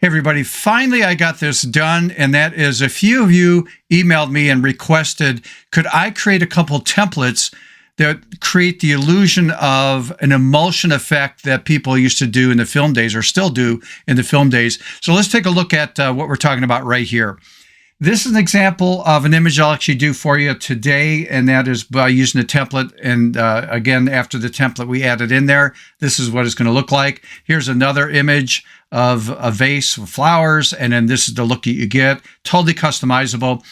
Hey everybody, finally I got this done, and that is a few of you emailed me and requested, could I create a couple templates that create the illusion of an emulsion effect that people used to do in the film days, or still do in the film days. So let's take a look at what we're talking about right here. This is an example of an image I'll actually do for you today, and that is by using a template. And again, after the template we added in there, this is what it's going to look like. Here's another image of a vase with flowers, and then this is the look that you get. Totally customizable.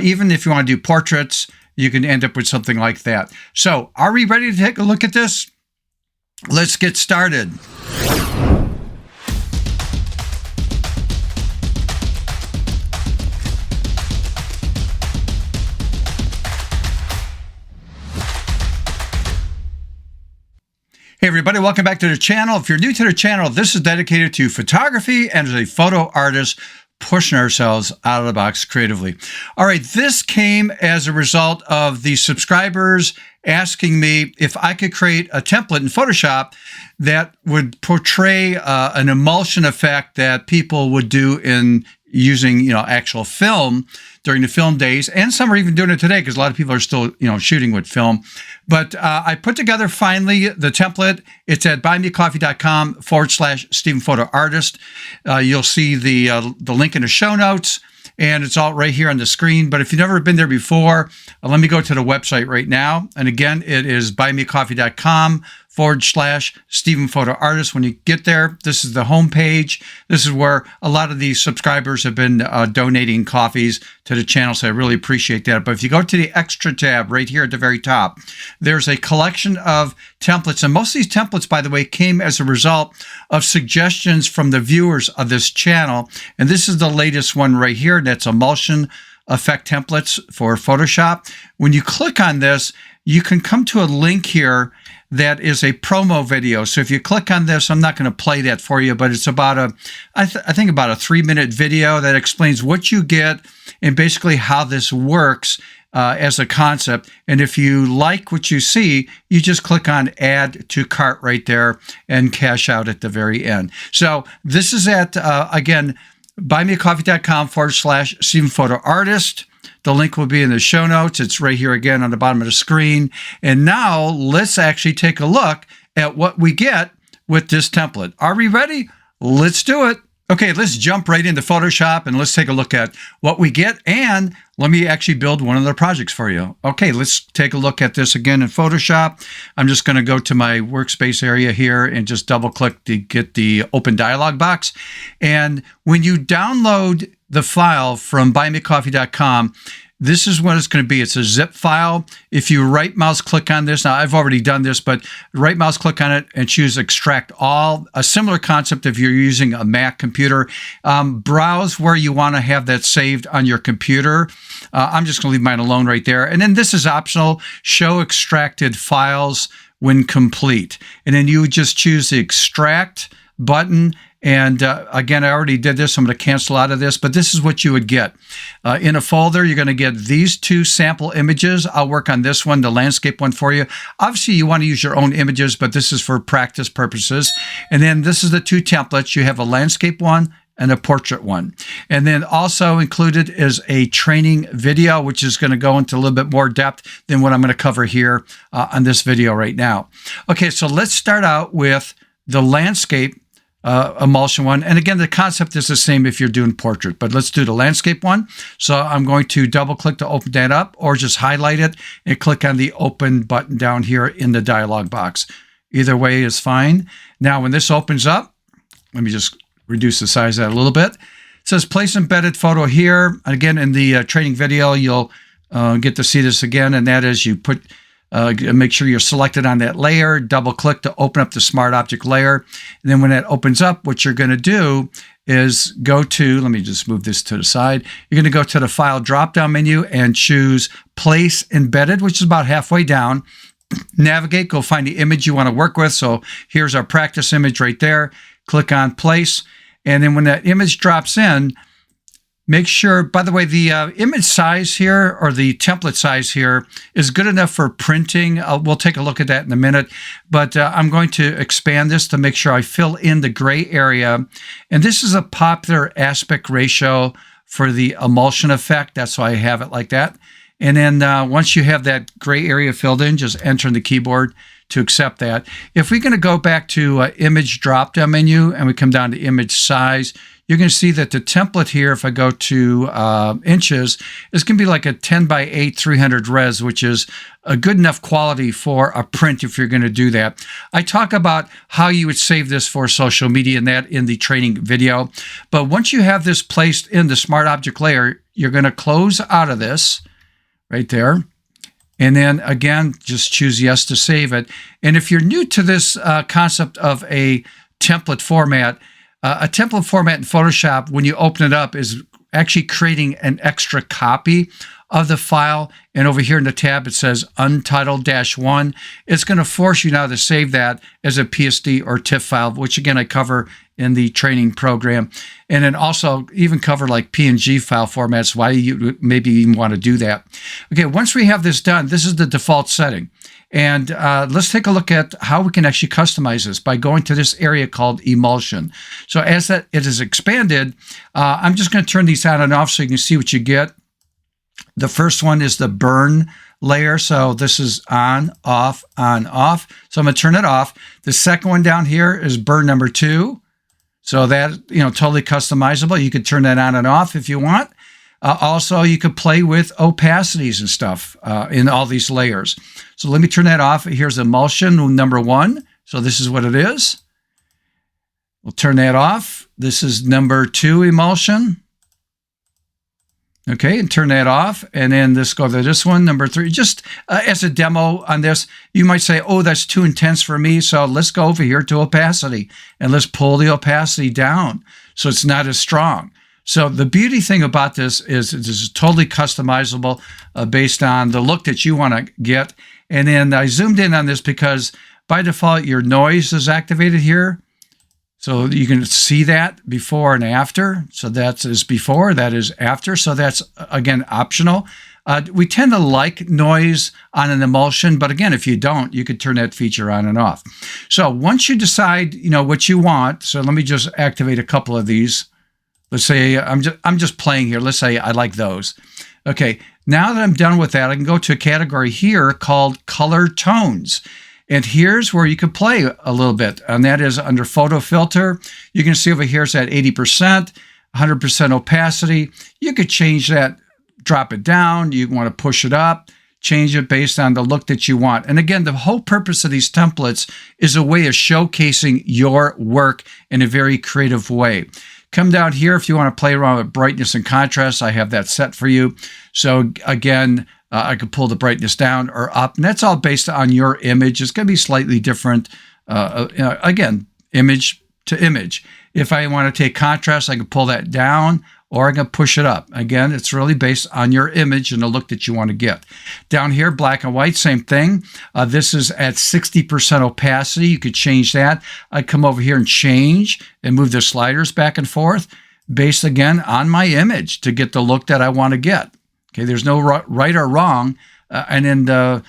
Even if you want to do portraits, you can end up with something like that. So, are we ready to take a look at this? Let's get started. Hey everybody, welcome back to the channel. If you're new to the channel, this is dedicated to photography and as a photo artist, pushing ourselves out of the box creatively. All right, this came as a result of the subscribers asking me if I could create a template in Photoshop that would portray an emulsion effect that people would do in using, actual film during the film days. And some are even doing it today because a lot of people are still, shooting with film. But I put together finally the template. It's at buymeacoffee.com/StephenPhotoArtist. You'll see the link in the show notes, and it's all right here on the screen. But if you've never been there before, let me go to the website right now. And again, it is buymeacoffee.com/StephenPhotoArtist. When you get there, this is the home page. This is where a lot of these subscribers have been donating coffees to the channel, so I really appreciate that. But if you go to the extra tab right here at the very top, there's a collection of templates. And most of these templates, by the way, came as a result of suggestions from the viewers of this channel. And this is the latest one right here. That's emulsion effect templates for Photoshop. When you click on this, you can come to a link here that is a promo video. So if you click on this, I'm not going to play that for you, but it's about I think about a 3-minute video that explains what you get and basically how this works as a concept. And if you like what you see, you just click on add to cart right there and cash out at the very end. So this is at, again, buymeacoffee.com/StephenPhotoArtist. The link will be in the show notes. It's right here again on the bottom of the screen. And now let's actually take a look at what we get with this template. Are we ready? Let's do it. Okay, let's jump right into Photoshop and let's take a look at what we get. And let me actually build one of the projects for you. Okay, let's take a look at this again in Photoshop. I'm just going to go to my workspace area here and just double click to get the open dialog box. And when you download the file from buymeacoffee.com, this is what it's going to be. It's a zip file. If you right mouse click on this, now I've already done this, but right mouse click on it and choose extract all. A similar concept if you're using a Mac computer. Browse where you want to have that saved on your computer. I'm just going to leave mine alone right there. And then this is optional. Show extracted files when complete. And then you just choose the extract button. And again, I already did this. I'm going to cancel out of this, but this is what you would get. In a folder, you're going to get these 2 sample images. I'll work on this one, the landscape one for you. Obviously, you want to use your own images, but this is for practice purposes. And then this is the 2 templates. You have a landscape one and a portrait one. And then also included is a training video, which is going to go into a little bit more depth than what I'm going to cover here on this video right now. Okay, so let's start out with the landscape emulsion one. And again, the concept is the same if you're doing portrait, but let's do the landscape one. So I'm going to double click to open that up, or just highlight it and click on the open button down here in the dialog box. Either way is fine. Now, when this opens up, let me just reduce the size of that a little bit. It says place embedded photo here. Again, in the training video, you'll get to see this again. And that is you put make sure you're selected on that layer, double click to open up the smart object layer. And then when that opens up, what you're going to do is go to, let me just move this to the side. You're going to go to the file drop-down menu and choose place embedded, which is about halfway down. Navigate, go find the image you want to work with. So here's our practice image right there. Click on place. And then when that image drops in, make sure, by the way, the image size here, or the template size here, is good enough for printing. We'll take a look at that in a minute, but I'm going to expand this to make sure I fill in the gray area. And this is a popular aspect ratio for the emulsion effect. That's why I have it like that. And then once you have that gray area filled in, just enter in the keyboard to accept that. If we're going to go back to image drop-down menu and we come down to image size, you're going to see that the template here, if I go to inches, is going to be like a 10 by 8 300 res, which is a good enough quality for a print if you're going to do that. I talk about how you would save this for social media and that in the training video. But once you have this placed in the Smart Object layer, you're going to close out of this right there. And then again, just choose yes to save it. And if you're new to this concept of a template format in Photoshop, when you open it up, is actually creating an extra copy of the file. And over here in the tab, it says untitled-1. It's going to force you now to save that as a PSD or TIFF file, which again, I cover in the training program. And then also even cover like PNG file formats, why you maybe even want to do that. Okay, once we have this done, this is the default setting. And let's take a look at how we can actually customize this by going to this area called Emulsion. So as that it is expanded, I'm just going to turn these on and off so you can see what you get. The first one is the burn layer. So this is on, off, on, off. So I'm going to turn it off. The second one down here is burn number 2. So that, totally customizable. You could turn that on and off if you want. Also, you could play with opacities and stuff in all these layers. So let me turn that off. Here's emulsion number 1. So this is what it is. We'll turn that off. This is number 2 emulsion. Okay, and turn that off. And then let's go to this one, number 3. Just as a demo on this, you might say, oh, that's too intense for me. So let's go over here to opacity and let's pull the opacity down so it's not as strong. So the beauty thing about this is this is totally customizable based on the look that you want to get. And then I zoomed in on this because by default, your noise is activated here. So you can see that before and after. So that is before, that is after. So that's, again, optional. We tend to like noise on an emulsion, but again, if you don't, you could turn that feature on and off. So once you decide, what you want, so let me just activate a couple of these. Let's say I'm just playing here. Let's say I like those. Okay, now that I'm done with that, I can go to a category here called Color Tones. And here's where you can play a little bit, and that is under Photo Filter. You can see over here it's at 80%, 100% opacity. You could change that, drop it down. You want to push it up, change it based on the look that you want. And again, the whole purpose of these templates is a way of showcasing your work in a very creative way. Come down here if you want to play around with brightness and contrast. I have that set for you. So again, I could pull the brightness down or up, and that's all based on your image. It's going to be slightly different. Again, image to image. If I want to take contrast, I can pull that down or I can push it up. Again, it's really based on your image and the look that you want to get. Down here, black and white, same thing. This is at 60% opacity. You could change that. I'd come over here and change and move the sliders back and forth based, again, on my image to get the look that I want to get. Okay, there's no right or wrong. And then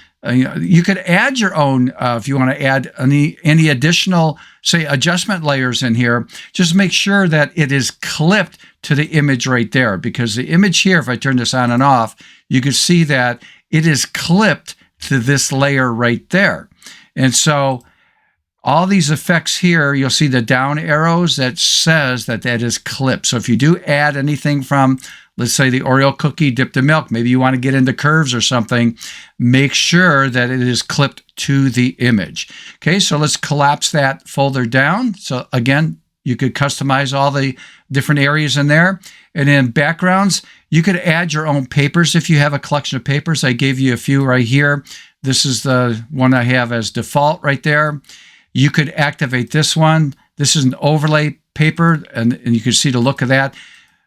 you could add your own, if you want to add any additional, say, adjustment layers in here. Just make sure that it is clipped to the image right there, because the image here, if I turn this on and off, you can see that it is clipped to this layer right there. And so all these effects here, you'll see the down arrows that says that is clipped. So if you do add anything from, let's say, the Oreo cookie dipped in milk, maybe you want to get into curves or something, make sure that it is clipped to the image. Okay, so let's collapse that folder down. So again, you could customize all the different areas in there. And in backgrounds, you could add your own papers if you have a collection of papers. I gave you a few right here. This is the one I have as default right there. You could activate this one. This is an overlay paper, and you can see the look of that.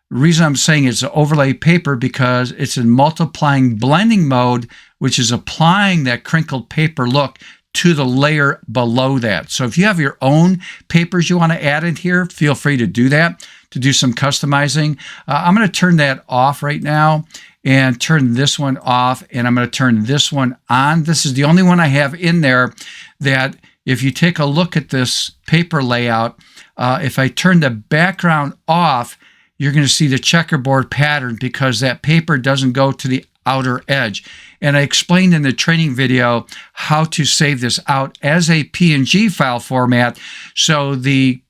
The reason I'm saying it's an overlay paper because it's in multiplying blending mode, which is applying that crinkled paper look to the layer below that. So if you have your own papers you want to add in here, feel free to do that to do some customizing. I'm going to turn that off right now and turn this one off, and I'm going to turn this one on. This is the only one I have in there that if you take a look at this paper layout, if I turn the background off, you're going to see the checkerboard pattern because that paper doesn't go to the outer edge. And I explained in the training video how to save this out as a PNG file format. So the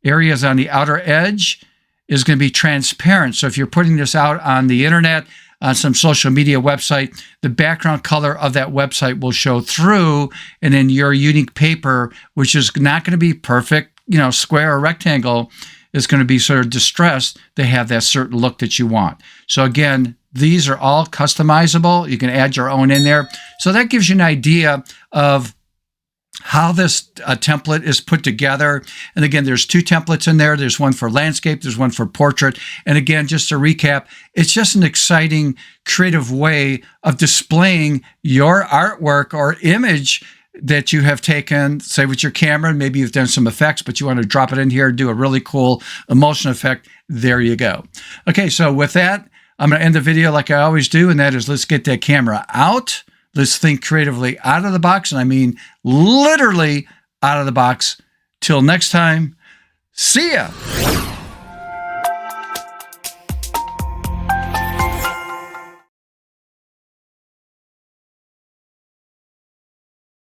areas on the outer edge is going to be transparent. So if you're putting this out on the internet, on some social media website, the background color of that website will show through, and then your unique paper, which is not going to be perfect, square or rectangle, is going to be sort of distressed to have that certain look that you want. So again, these are all customizable. You can add your own in there. So that gives you an idea of how this template is put together. And again, there's 2 templates in there. There's one for landscape, there's one for portrait. And again, just to recap, it's just an exciting, creative way of displaying your artwork or image that you have taken, say with your camera. Maybe you've done some effects, but you want to drop it in here, do a really cool emulsion effect. There you go. Okay, so with that, I'm going to end the video like I always do, and that is, let's get that camera out. Let's think creatively out of the box, and I mean literally out of the box. Till next time, see ya.